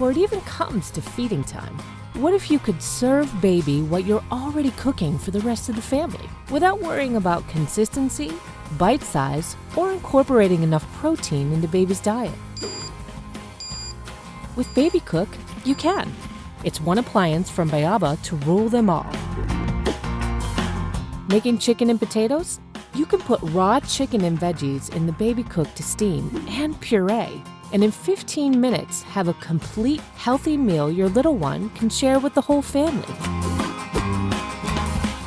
before it even comes to feeding time. What if you could serve baby what you're already cooking for the rest of the family without worrying about consistency, bite size, or incorporating enough protein into baby's diet? With Babycook, you can. It's one appliance from BEABA to rule them all. Making chicken and potatoes? You can put raw chicken and veggies in the Babycook to steam and puree, and in 15 minutes have a complete, healthy meal your little one can share with the whole family.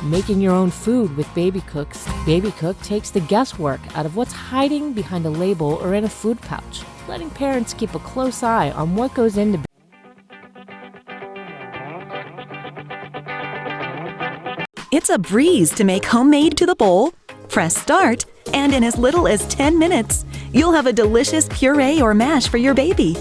Making your own food with Babycook takes the guesswork out of what's hiding behind a label or in a food pouch, letting parents keep a close eye on what goes into. It's a breeze to make homemade to the bowl. Press start, and in as little as 10 minutes, you'll have a delicious puree or mash for your baby.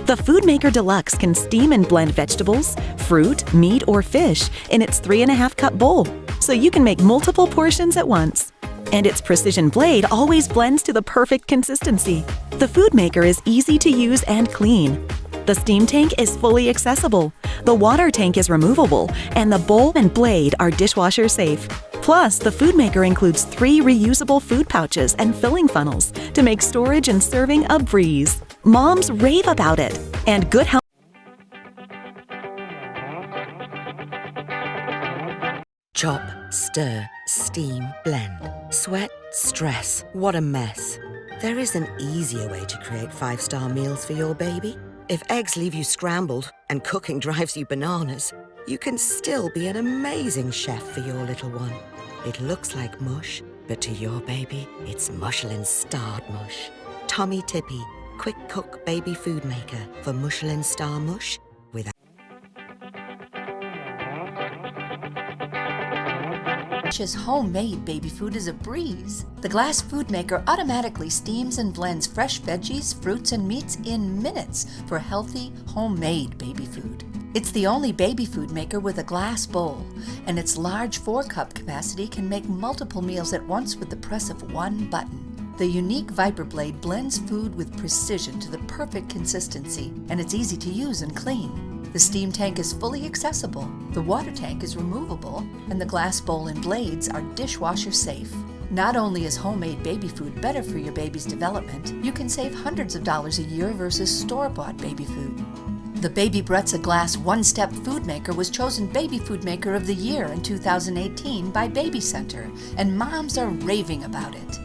The Food Maker Deluxe can steam and blend vegetables, fruit, meat, or fish in its 3.5 cup bowl, so you can make multiple portions at once. And its precision blade always blends to the perfect consistency. The Food Maker is easy to use and clean. The steam tank is fully accessible, the water tank is removable, and the bowl and blade are dishwasher safe. Plus, the Food Maker includes 3 reusable food pouches and filling funnels to make storage and serving a breeze. Moms rave about it, and good health. Chop, stir, steam, blend, sweat, stress. What a mess. There is an easier way to create 5-star meals for your baby. If eggs leave you scrambled and cooking drives you bananas, you can still be an amazing chef for your little one. It looks like mush, but to your baby, it's Michelin-starred mush. Tommee Tippee, quick cook baby food maker for Michelin-star mush without. Homemade baby food is a breeze. The glass food maker automatically steams and blends fresh veggies, fruits, and meats in minutes for healthy, homemade baby food. It's the only baby food maker with a glass bowl, and its large 4-cup capacity can make multiple meals at once with the press of one button. The unique Viper blade blends food with precision to the perfect consistency, and it's easy to use and clean. The steam tank is fully accessible, the water tank is removable, and the glass bowl and blades are dishwasher safe. Not only is homemade baby food better for your baby's development, you can save hundreds of dollars a year versus store-bought baby food. The Baby Brezza Glass One-Step Food Maker was chosen Baby Food Maker of the Year in 2018 by Baby Center, and moms are raving about it.